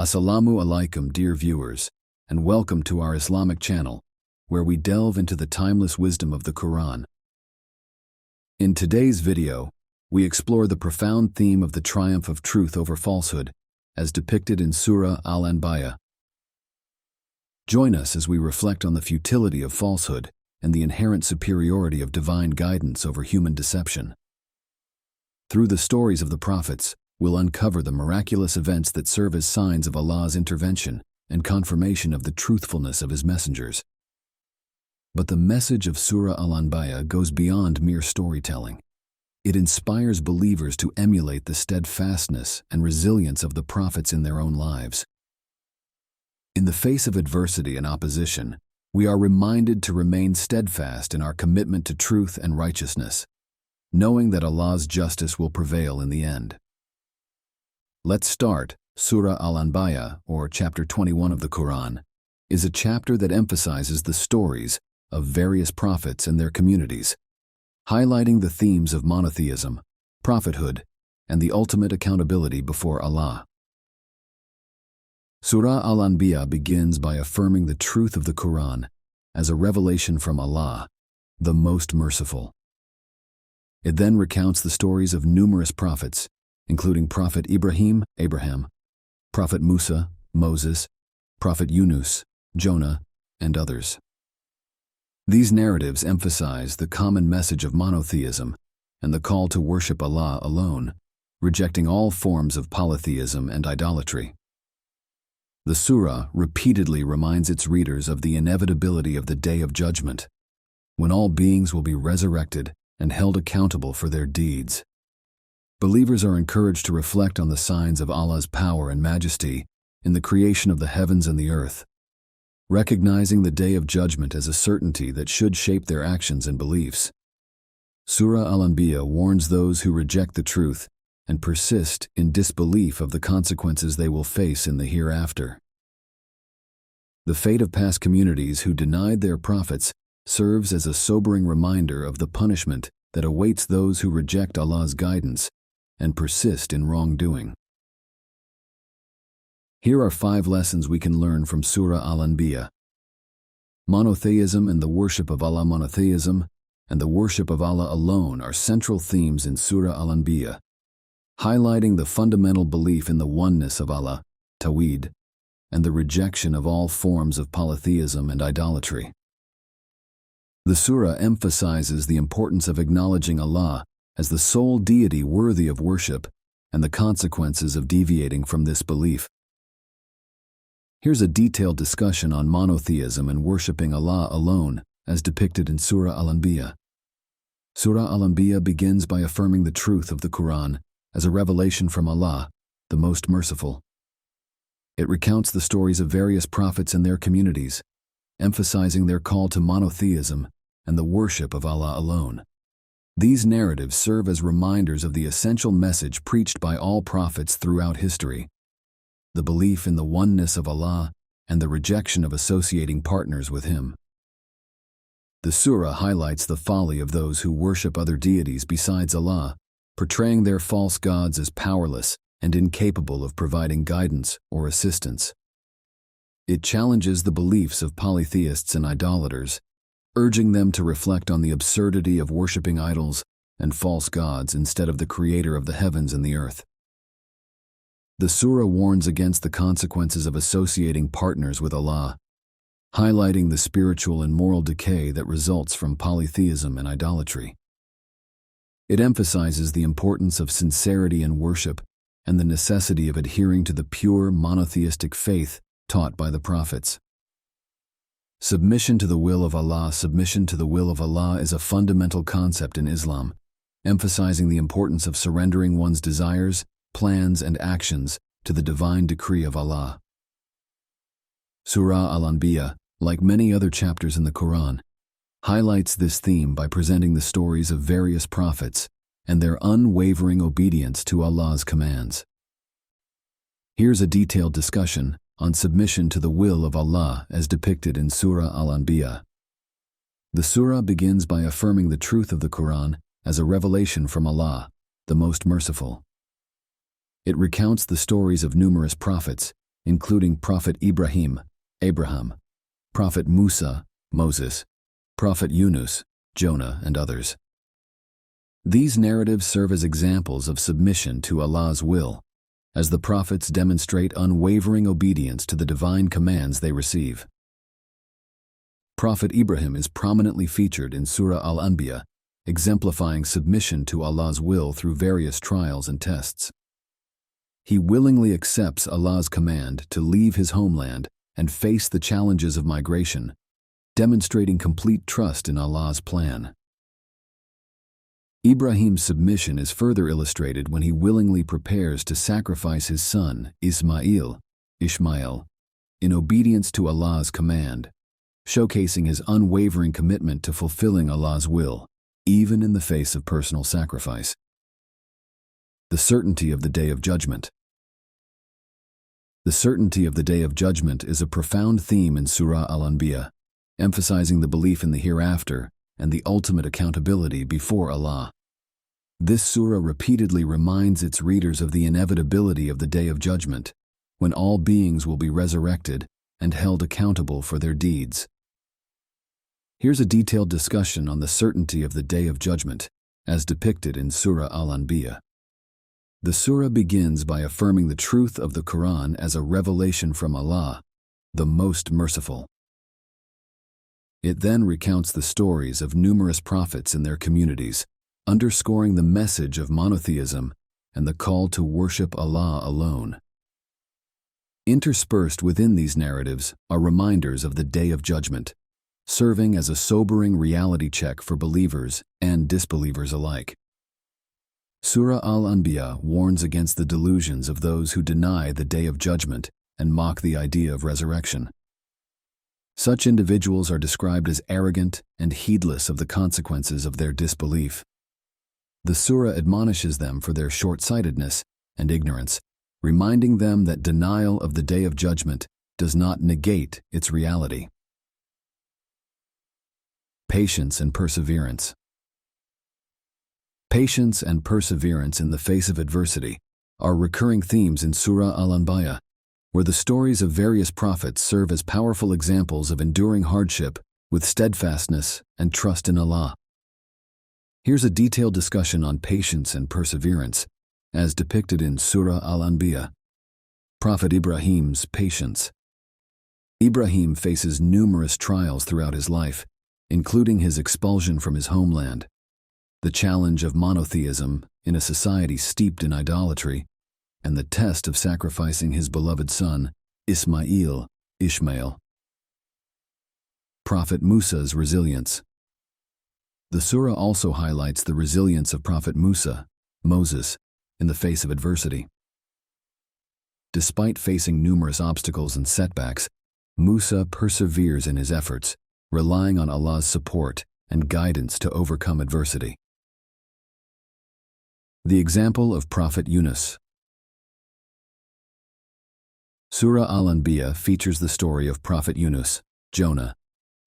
Assalamu alaikum, dear viewers, and welcome to our Islamic channel, where we delve into the timeless wisdom of the Quran. In today's video, we explore the profound theme of the triumph of truth over falsehood, as depicted in Surah Al Anbiya. Join us as we reflect on the futility of falsehood and the inherent superiority of divine guidance over human deception. Through the stories of the prophets, we'll uncover the miraculous events that serve as signs of Allah's intervention and confirmation of the truthfulness of His messengers. But the message of Surah Al Anbiya goes beyond mere storytelling. It inspires believers to emulate the steadfastness and resilience of the prophets in their own lives. In the face of adversity and opposition, we are reminded to remain steadfast in our commitment to truth and righteousness, knowing that Allah's justice will prevail in the end. Let's start. Surah Al Anbiya, or chapter 21 of the Quran, is a chapter that emphasizes the stories of various prophets and their communities, highlighting the themes of monotheism, prophethood, and the ultimate accountability before Allah. Surah Al Anbiya begins by affirming the truth of the Quran as a revelation from Allah, the Most Merciful. It then recounts the stories of numerous prophets, including Prophet Ibrahim, Abraham, Prophet Musa, Moses, Prophet Yunus, Jonah, and others. These narratives emphasize the common message of monotheism and the call to worship Allah alone, rejecting all forms of polytheism and idolatry. The surah repeatedly reminds its readers of the inevitability of the Day of Judgment, when all beings will be resurrected and held accountable for their deeds. Believers are encouraged to reflect on the signs of Allah's power and majesty in the creation of the heavens and the earth, recognizing the Day of Judgment as a certainty that should shape their actions and beliefs. Surah Al Anbiya warns those who reject the truth and persist in disbelief of the consequences they will face in the hereafter. The fate of past communities who denied their prophets serves as a sobering reminder of the punishment that awaits those who reject Allah's guidance and persist in wrongdoing. Here are 5 lessons we can learn from Surah Al Anbiya. Monotheism and the worship of Allah. Monotheism and the worship of Allah alone are central themes in Surah Al Anbiya, highlighting the fundamental belief in the oneness of Allah, Tawheed, and the rejection of all forms of polytheism and idolatry. The surah emphasizes the importance of acknowledging Allah as the sole deity worthy of worship and the consequences of deviating from this belief. Here's a detailed discussion on monotheism and worshiping Allah alone as depicted in Surah Al Anbiya. Surah Al Anbiya begins by affirming the truth of the Quran as a revelation from Allah, the Most Merciful. It recounts the stories of various prophets and their communities, emphasizing their call to monotheism and the worship of Allah alone. These narratives serve as reminders of the essential message preached by all prophets throughout history: the belief in the oneness of Allah and the rejection of associating partners with Him. The surah highlights the folly of those who worship other deities besides Allah, portraying their false gods as powerless and incapable of providing guidance or assistance. It challenges the beliefs of polytheists and idolaters, urging them to reflect on the absurdity of worshiping idols and false gods instead of the Creator of the heavens and the earth. The surah warns against the consequences of associating partners with Allah, highlighting the spiritual and moral decay that results from polytheism and idolatry. It emphasizes the importance of sincerity in worship and the necessity of adhering to the pure monotheistic faith taught by the prophets. Submission to the will of Allah. Submission to the will of Allah is a fundamental concept in Islam, emphasizing the importance of surrendering one's desires, plans, and actions to the divine decree of Allah. Surah Al Anbiya, like many other chapters in the Quran, highlights this theme by presenting the stories of various prophets and their unwavering obedience to Allah's commands. Here's a detailed discussion on submission to the will of Allah as depicted in Surah Al Anbiya. The surah begins by affirming the truth of the Quran as a revelation from Allah, the Most Merciful. It recounts the stories of numerous prophets, including Prophet Ibrahim, Abraham, Prophet Musa, Moses, Prophet Yunus, Jonah, and others. These narratives serve as examples of submission to Allah's will, as the prophets demonstrate unwavering obedience to the divine commands they receive. Prophet Ibrahim is prominently featured in Surah Al Anbiya, exemplifying submission to Allah's will through various trials and tests. He willingly accepts Allah's command to leave his homeland and face the challenges of migration, demonstrating complete trust in Allah's plan. Ibrahim's submission is further illustrated when he willingly prepares to sacrifice his son, Ishmael, in obedience to Allah's command, showcasing his unwavering commitment to fulfilling Allah's will, even in the face of personal sacrifice. The certainty of the Day of Judgment. The certainty of the Day of Judgment is a profound theme in Surah Al Anbiya, emphasizing the belief in the hereafter and the ultimate accountability before Allah. This surah repeatedly reminds its readers of the inevitability of the Day of Judgment, when all beings will be resurrected and held accountable for their deeds. Here's a detailed discussion on the certainty of the Day of Judgment, as depicted in Surah Al Anbiya. The surah begins by affirming the truth of the Quran as a revelation from Allah, the Most Merciful. It then recounts the stories of numerous prophets and their communities, underscoring the message of monotheism and the call to worship Allah alone. Interspersed within these narratives are reminders of the Day of Judgment, serving as a sobering reality check for believers and disbelievers alike. Surah Al Anbiya warns against the delusions of those who deny the Day of Judgment and mock the idea of resurrection. Such individuals are described as arrogant and heedless of the consequences of their disbelief. The surah admonishes them for their short-sightedness and ignorance, reminding them that denial of the Day of Judgment does not negate its reality. Patience and perseverance. Patience and perseverance in the face of adversity are recurring themes in Surah Al Anbiya, where the stories of various prophets serve as powerful examples of enduring hardship with steadfastness and trust in Allah. Here's a detailed discussion on patience and perseverance, as depicted in Surah Al Anbiya. Prophet Ibrahim's patience. Ibrahim faces numerous trials throughout his life, including his expulsion from his homeland, the challenge of monotheism in a society steeped in idolatry, and the test of sacrificing his beloved son, Ishmael. Prophet Musa's resilience. The surah also highlights the resilience of Prophet Musa, Moses, in the face of adversity. Despite facing numerous obstacles and setbacks, Musa perseveres in his efforts, relying on Allah's support and guidance to overcome adversity. The example of Prophet Yunus. Surah Al Anbiya features the story of Prophet Yunus, Jonah,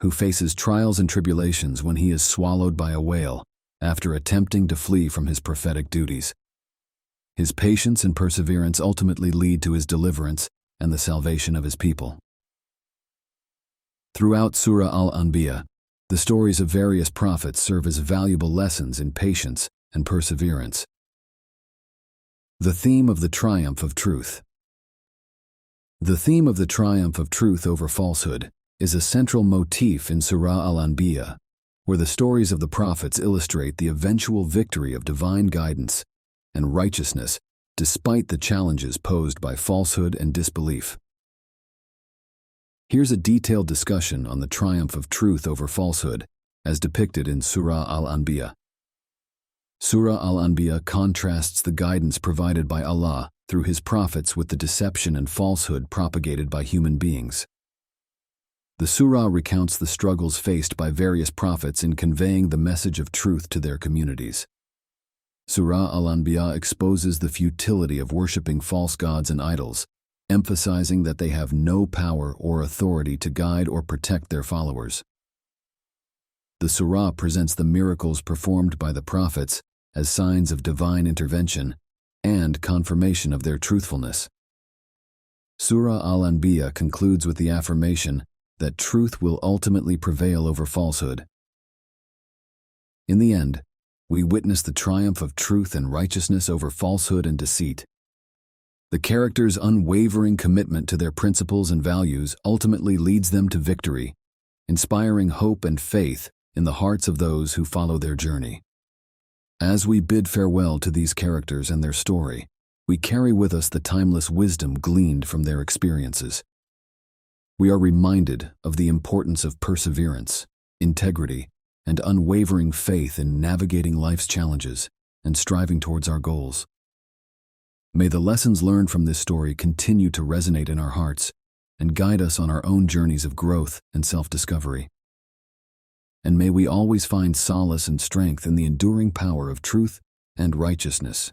who faces trials and tribulations when he is swallowed by a whale after attempting to flee from his prophetic duties. His patience and perseverance ultimately lead to his deliverance and the salvation of his people. Throughout Surah Al Anbiya, the stories of various prophets serve as valuable lessons in patience and perseverance. The theme of the triumph of truth. The theme of the triumph of truth over falsehood is a central motif in Surah Al Anbiya, where the stories of the prophets illustrate the eventual victory of divine guidance and righteousness despite the challenges posed by falsehood and disbelief. Here's a detailed discussion on the triumph of truth over falsehood, as depicted in Surah Al Anbiya. Surah Al Anbiya contrasts the guidance provided by Allah through His prophets with the deception and falsehood propagated by human beings. The surah recounts the struggles faced by various prophets in conveying the message of truth to their communities. Surah Al Anbiya exposes the futility of worshipping false gods and idols, emphasizing that they have no power or authority to guide or protect their followers. The surah presents the miracles performed by the prophets as signs of divine intervention and confirmation of their truthfulness. Surah Al Anbiya concludes with the affirmation that truth will ultimately prevail over falsehood. In the end, we witness the triumph of truth and righteousness over falsehood and deceit. The characters' unwavering commitment to their principles and values ultimately leads them to victory, inspiring hope and faith in the hearts of those who follow their journey. As we bid farewell to these characters and their story, we carry with us the timeless wisdom gleaned from their experiences. We are reminded of the importance of perseverance, integrity, and unwavering faith in navigating life's challenges and striving towards our goals. May the lessons learned from this story continue to resonate in our hearts and guide us on our own journeys of growth and self-discovery. And may we always find solace and strength in the enduring power of truth and righteousness.